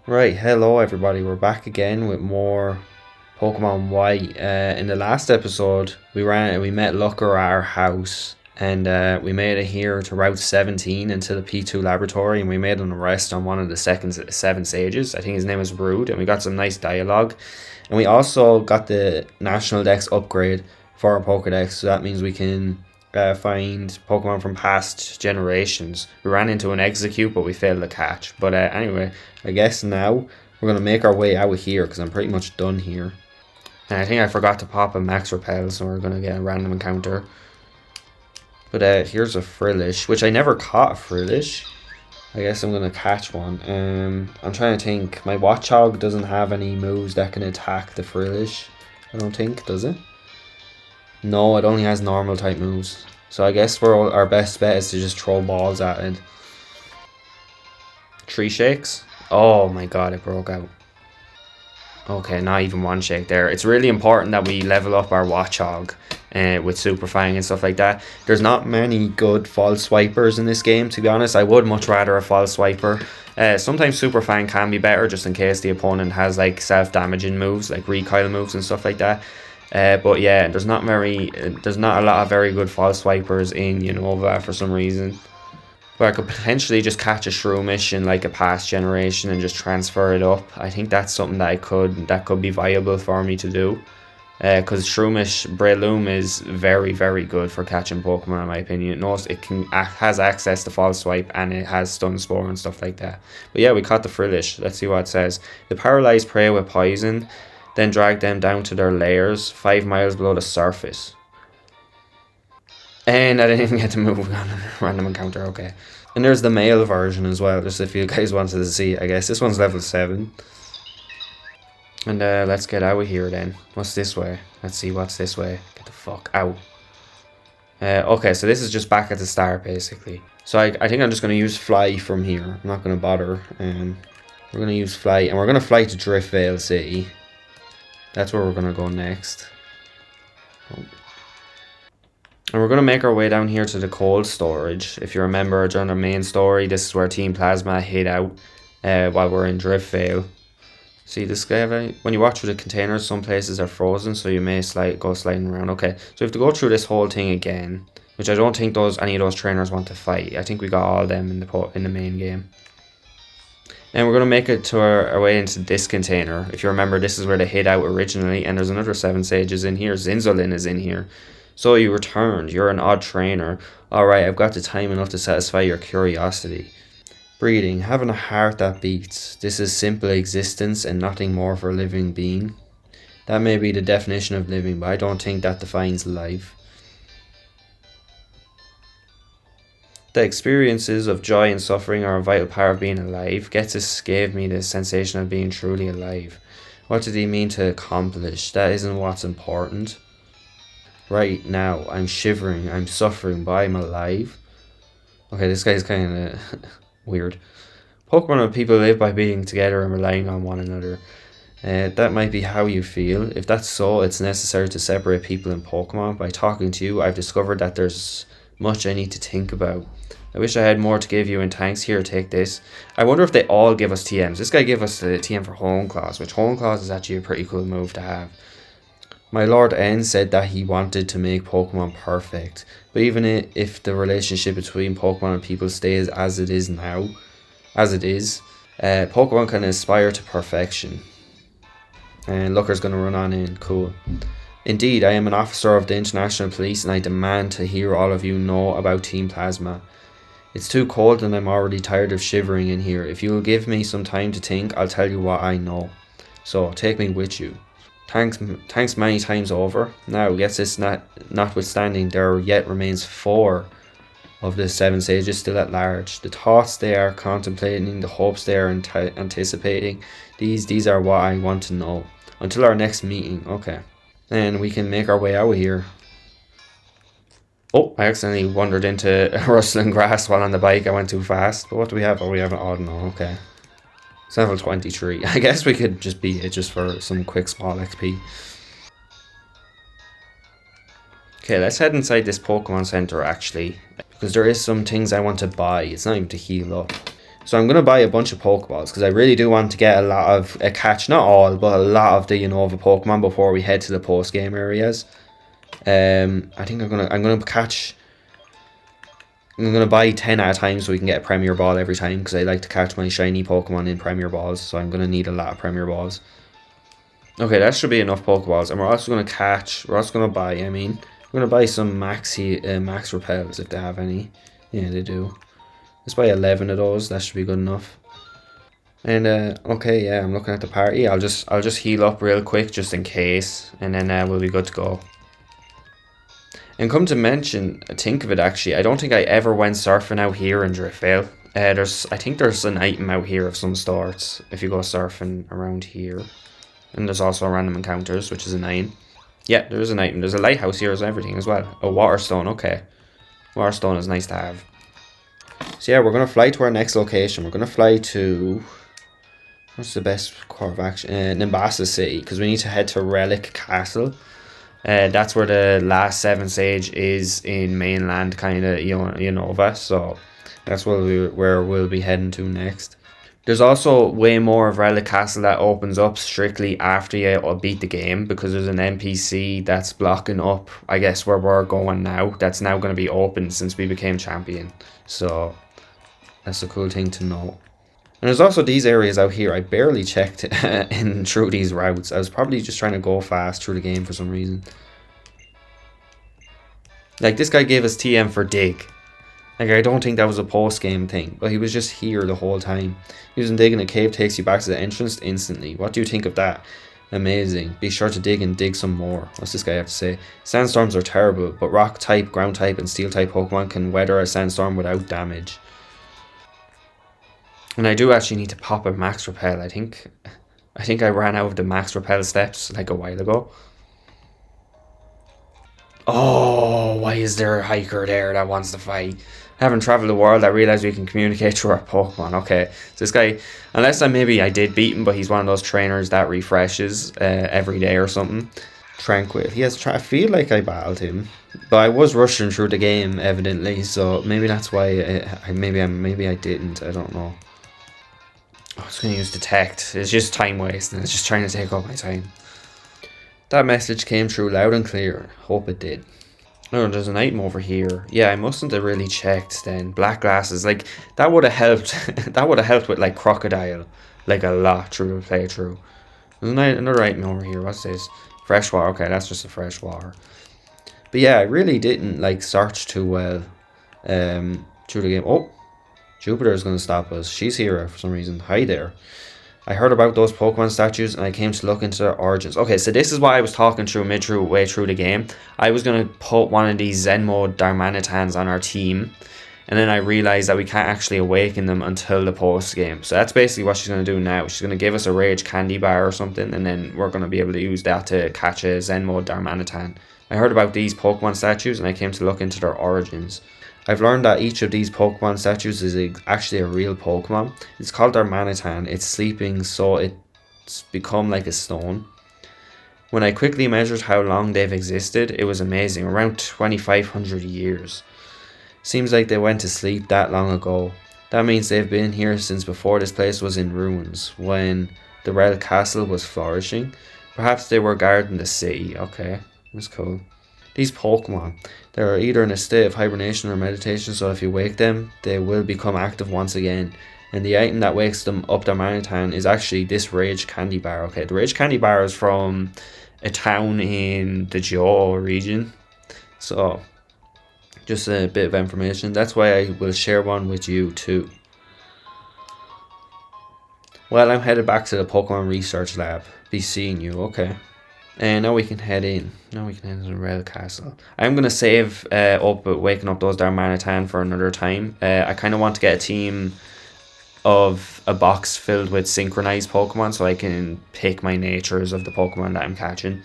Right, hello everybody. We're back again with more Pokemon White. In the last episode, we met Looker at our house, and we made it here to Route 17 into the P2 laboratory, and we made an arrest on one of the seven sages. I think his name is Rude, and we got some nice dialogue, and we also got the National Dex upgrade for our Pokedex. So that means we can find Pokemon from past generations. We ran into an Execute, but we failed to catch. But anyway, I guess now we're going to make our way out of here because I'm pretty much done here. And I think I forgot to pop a Max Repel, so we're going to get a random encounter. But here's a Frillish, which I never caught a Frillish. I guess I'm going to catch one. I'm trying to think. My Watchog doesn't have any moves that can attack the Frillish. I don't think, does it? No, it only has normal type moves. So I guess our best bet is to just throw balls at it. Three shakes? Oh my god, it broke out. Okay, not even one shake there. It's really important that we level up our Watchog with Super Fang and stuff like that. There's not many good false swipers in this game, to be honest. I would much rather a false swiper. Sometimes Super Fang can be better just in case the opponent has like self-damaging moves, like recoil moves and stuff like that. But yeah, there's not a lot of very good false swipers in Unova for some reason. But I could potentially just catch a Shroomish in like a past generation and just transfer it up. I think that's something that could be viable for me to do. Because Shroomish Breloom is very, very good for catching Pokemon in my opinion. It knows it has access to False Swipe and it has Stun Spore and stuff like that. But yeah, we caught the Frillish. Let's see what it says. The paralyzed prey with poison, then drag them down to their lairs 5 miles below the surface. And I didn't even get to move on a random encounter, okay. And there's the male version as well, just if you guys wanted to see, I guess. This one's level 7. And let's get out of here then. What's this way? Let's see what's this way. Get the fuck out. Okay, so this is just back at the start, basically. So I think I'm just going to use Fly from here. I'm not going to bother. We're going to use Fly, and we're going to fly to Driftvale City. That's where we're going to go next. Oh. And we're going to make our way down here to the cold storage. If you remember during our main story, this is where Team Plasma hid out while we're in Driftvale. See this guy? When you walk through the containers, some places are frozen, so you may go sliding around. Okay, so we have to go through this whole thing again, which I don't think any of those trainers want to fight. I think we got all of them in the main game. And we're going to make it to our way into this container. If you remember, this is where they hid out originally, and there's another 7 sages in here. Zinzolin is in here. So you returned. You're an odd trainer. Alright, I've got the time enough to satisfy your curiosity. Breathing, having a heart that beats. This is simple existence and nothing more for a living being. That may be the definition of living, but I don't think that defines life. The experiences of joy and suffering are a vital part of being alive. Getsis gave me the sensation of being truly alive. What did he mean to accomplish? That isn't what's important. Right now, I'm shivering, I'm suffering, but I'm alive. Okay, this guy's kind of weird. Pokemon and people live by being together and relying on one another. That might be how you feel. If that's so, it's necessary to separate people in Pokemon. By talking to you, I've discovered that there's much I need to think about. I wish I had more to give you, and thanks. Here, take this. I wonder if they all give us TMs. This guy gave us the TM for Hone Claws, which Hone Claws is actually a pretty cool move to have. My Lord N said that he wanted to make Pokemon perfect, but even if the relationship between Pokemon and people stays as it is now, Pokemon can aspire to perfection. And Looker's going to run on in, cool. Indeed, I am an officer of the International Police and I demand to hear all of you know about Team Plasma. It's too cold and I'm already tired of shivering in here. If you will give me some time to think, I'll tell you what I know. So, take me with you. Thanks many times over. Now, Getsis notwithstanding, there yet remains 4 of the 7 sages still at large. The thoughts they are contemplating, the hopes they are anticipating, these are what I want to know. Until our next meeting, okay. Then we can make our way out of here. Oh, I accidentally wandered into rustling grass while on the bike. I went too fast. But what do we have? Oh, we have an odd no, okay. It's level 23. I guess we could just beat it just for some quick small XP. Okay, let's head inside this Pokemon Center actually. Because there is some things I want to buy. It's not even to heal up. So I'm going to buy a bunch of Pokeballs because I really do want to get a lot of, catch, not all, but a lot of the Unova Pokemon before we head to the post-game areas. I think I'm gonna buy 10 at a time so we can get a Premier Ball every time because I like to catch my shiny Pokemon in Premier Balls, so I'm gonna need a lot of Premier Balls. Okay, that should be enough Pokeballs, and we're also gonna buy, we're gonna buy some max repels if they have any. Yeah, they do. Let's buy 11 of those. That should be good enough. And okay, yeah, I'm looking at the party. I'll just heal up real quick just in case, and then we'll be good to go. And come to think of it actually, I don't think I ever went surfing out here in Driftvale. I think there's an item out here of some sorts if you go surfing around here. And there's also random encounters, which is a 9. Yeah, there is an item. There's a lighthouse here as everything as well. A water stone, okay. Water stone is nice to have. So yeah, we're going to fly to our next location. We're going to fly to... What's the best course of action? Nimbasa City, because we need to head to Relic Castle. That's where the last 7th stage is in mainland kind of Unova, so that's where we'll be heading to next. There's also way more of Relic Castle that opens up strictly after you beat the game, because there's an NPC that's blocking up, I guess, where we're going now. That's now going to be open since we became champion, so that's a cool thing to know. And there's also these areas out here. I barely checked through these routes. I was probably just trying to go fast through the game for some reason. Like, this guy gave us TM for dig. Like, I don't think that was a post-game thing, but he was just here the whole time. Using dig in a cave takes you back to the entrance instantly. What do you think of that? Amazing. Be sure to dig and dig some more. What's this guy have to say? Sandstorms are terrible, but rock type, ground type, and steel type Pokemon can weather a sandstorm without damage. And I do actually need to pop a max repel. I think I ran out of the max repel steps like a while ago. Oh, why is there a hiker there that wants to fight? Having traveled the world, I realized we can communicate through our Pokemon. Okay, so this guy, unless I did beat him, but he's one of those trainers that refreshes every day or something. Tranquil. I feel like I battled him, but I was rushing through the game evidently, so maybe that's why. Maybe I didn't. I don't know. I was going to use detect. It's just time wasting. It's just trying to take up my time. That message came through loud and clear. Hope it did. Oh, there's an item over here. Yeah, I mustn't have really checked then. Black glasses. Like, that would have helped. That would have helped with, like, Crocodile. Like, a lot through the playthrough. There's another item over here. What's this? Freshwater. Okay, that's just a freshwater. But yeah, I really didn't, like, search too well through the game. Oh! Jupiter is going to stop us. She's here for some reason. Hi there. I heard about those Pokemon statues and I came to look into their origins. Okay, so this is why I was talking way through the game. I was going to put one of these Zen mode Darmanitans on our team. And then I realized that we can't actually awaken them until the post game. So that's basically what she's going to do now. She's going to give us a Rage Candy Bar or something. And then we're going to be able to use that to catch a Zen mode Darmanitan. I heard about these Pokemon statues and I came to look into their origins. I've learned that each of these Pokemon statues is actually a real Pokemon. It's called Darmanitan. It's sleeping, so it's become like a stone. When I quickly measured how long they've existed, it was amazing. Around 2,500 years. Seems like they went to sleep that long ago. That means they've been here since before this place was in ruins, when the Relic Castle was flourishing. Perhaps they were guarding the city. Okay, that's cool. These Pokemon, they're either in a state of hibernation or meditation, so if you wake them, they will become active once again. And the item that wakes them up, Darmanitan, is actually this Rage Candy Bar. Okay, the Rage Candy Bar is from a town in the Johto region. So, just a bit of information. That's why I will share one with you too. Well, I'm headed back to the Pokemon Research Lab. Be seeing you, okay. And now we can head in. Now we can head into the Relic Castle. I'm going to save up waking up those Darmanitan for another time. I kind of want to get a team of a box filled with synchronized Pokemon so I can pick my natures of the Pokemon that I'm catching.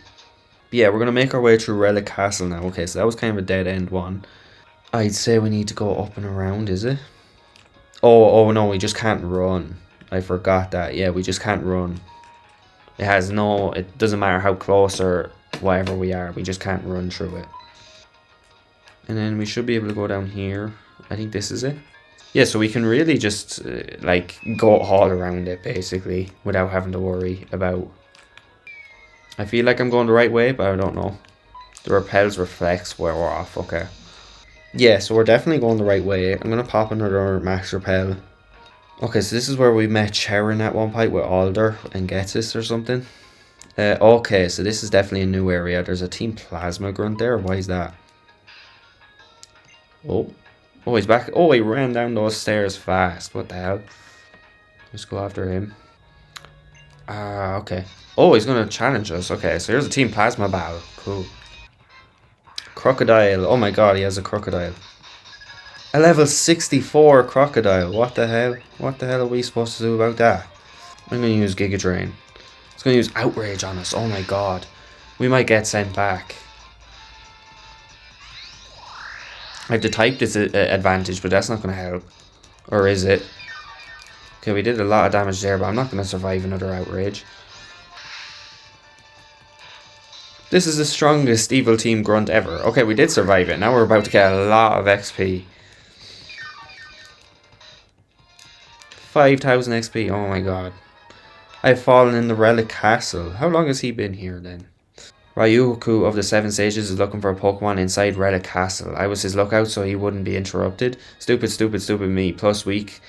But yeah, we're going to make our way through Relic Castle now. Okay, so that was kind of a dead end one. I'd say we need to go up and around, is it? Oh no, we just can't run. I forgot that. Yeah, we just can't run. It doesn't matter how close or whatever we are, we just can't run through it. And then we should be able to go down here. I think this is it. Yeah, so we can really just like go all around it basically without having to worry about. I feel like I'm going the right way, but I don't know. The repels reflects where we're off. Okay. Yeah, so we're definitely going the right way. I'm gonna pop another max repel. Okay, so this is where we met Sharon at one point with Alder and Getsis or something. Okay, so this is definitely a new area. There's a Team Plasma grunt there. Why is that? Oh. Oh, he's back. Oh, he ran down those stairs fast. What the hell? Let's go after him. Ah, okay. Oh, he's gonna challenge us. Okay, so here's a Team Plasma battle. Cool. Crocodile. Oh my god, he has a crocodile. A level 64 crocodile. What the hell? What the hell are we supposed to do about that? I'm gonna use Giga Drain. It's gonna use Outrage on us. Oh my god. We might get sent back. I have to type this advantage, but that's not gonna help. Or is it? Okay, we did a lot of damage there, but I'm not gonna survive another Outrage. This is the strongest evil team grunt ever. Okay, we did survive it. Now we're about to get a lot of XP. 5,000 XP. Oh my god. I've fallen in the Relic Castle. How long has he been here then? Ryuku of the Seven Sages is looking for a Pokemon inside Relic Castle. I was his lookout so he wouldn't be interrupted. Stupid, stupid, stupid me. Plus weak.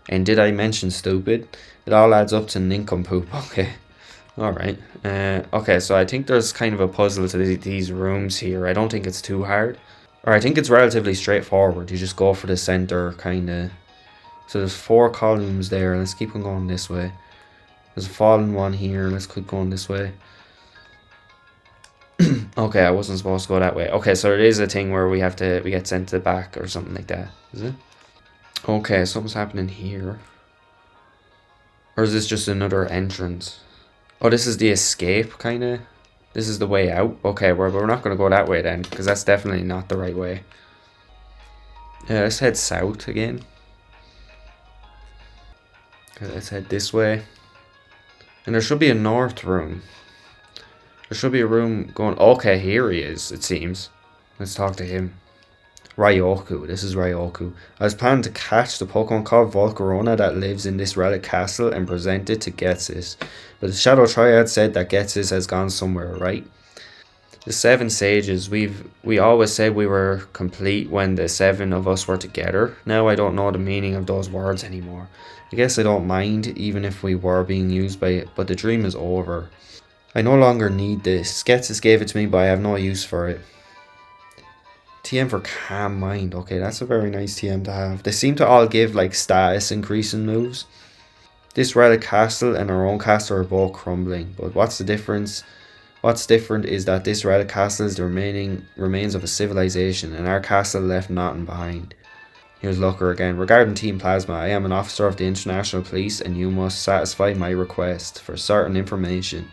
And did I mention stupid? It all adds up to nincompoop. Okay. Alright. Okay, so I think there's kind of a puzzle to these rooms here. I don't think it's too hard. Or I think it's relatively straightforward. You just go for the center, kind of. So there's 4 columns there. Let's keep on going this way. There's a fallen one here. Let's keep going this way. Okay, I wasn't supposed to go that way. Okay, so it is a thing where we get sent to the back or something like that. Is it? Okay, something's happening here. Or is this just another entrance? Oh, this is the escape, kind of. This is the way out. Okay, we're not going to go that way then, because that's definitely not the right way. Let's head south again. Okay, let's head this way. And there should be a north room. There should be a room going... Okay, here he is, it seems. Let's talk to him. Ryoku. This is Ryoku. I was planning to catch the Pokemon called Volcarona that lives in this relic castle and present it to Getsis. But the Shadow Triad said that Getsis has gone somewhere, right? The 7 Sages. We always said we were complete when the 7 of us were together. Now I don't know the meaning of those words anymore. I guess I don't mind even if we were being used by it, but the dream is over. I no longer need this. Getsis gave it to me, but I have no use for it. TM for Calm Mind. Okay, that's a very nice TM to have. They seem to all give like status increasing moves. This relic castle and our own castle are both crumbling. But what's the difference? What's different is that this relic castle is the remains of a civilization, and our castle left nothing behind. Here's Looker again. Regarding Team Plasma, I am an officer of the International Police, and you must satisfy my request for certain information.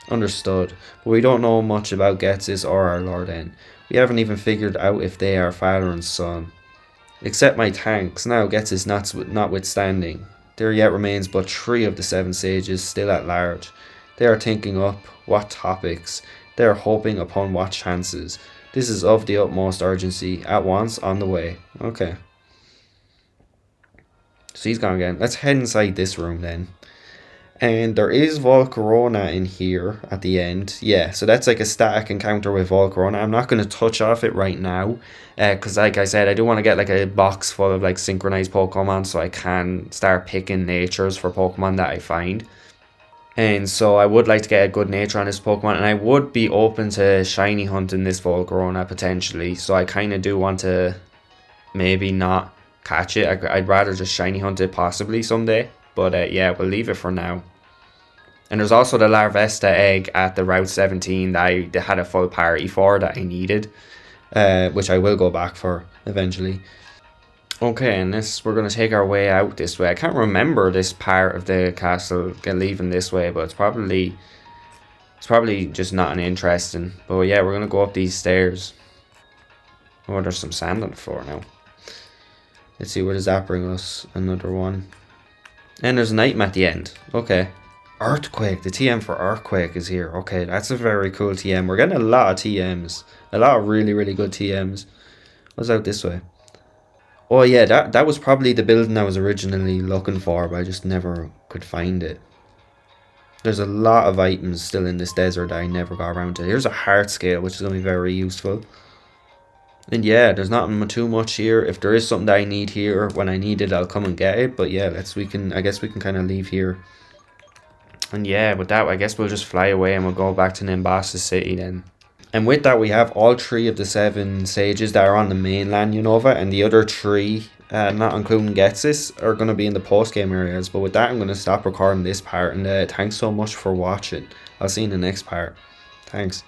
Understood. But we don't know much about Getsis or our Lord N. We haven't even figured out if they are father and son. Except my thanks. Now Getsis notwithstanding. There yet remains but 3 of the 7 Sages still at large. They are thinking up what topics. They are hoping upon what chances. This is of the utmost urgency. At once, on the way. Okay. So he's gone again. Let's head inside this room then. And there is Volcarona in here at the end. Yeah, so that's like a static encounter with Volcarona. I'm not going to touch off it right now. Because like I said, I do want to get like a box full of like synchronized Pokemon so I can start picking natures for Pokemon that I find. And so I would like to get a good nature on this Pokemon. And I would be open to shiny hunting this Volcarona potentially. So I kind of do want to maybe not catch it. I'd rather just shiny hunt it possibly someday. But yeah, we'll leave it for now. And there's also the Larvesta egg at the Route 17 that I had a full party for that I needed. Which I will go back for eventually. Okay, and we're going to take our way out this way. I can't remember this part of the castle leaving this way, but it's probably just not an interesting. But yeah, we're going to go up these stairs. Oh, there's some sand on the floor now. Let's see, where does that bring us? Another one. And there's an item at the end. Okay. Earthquake. The TM for Earthquake is here. Okay, that's a very cool TM. We're getting a lot of TMs. A lot of really, really good TMs. What's out this way? Oh yeah, that was probably the building I was originally looking for, but I just never could find it. There's a lot of items still in this desert that I never got around to. Here's a heart scale, which is going to be very useful. And yeah, there's not too much here. If there is something that I need here, when I need it, I'll come and get it. But yeah, I guess we can kind of leave here. And yeah, with that, I guess we'll just fly away and we'll go back to Nimbasa City then. And with that, we have all 3 of the 7 sages that are on the mainland Unova, and the other 3, not including Getsis, are going to be in the post-game areas. But with that, I'm going to stop recording this part, and thanks so much for watching. I'll see you in the next part. Thanks.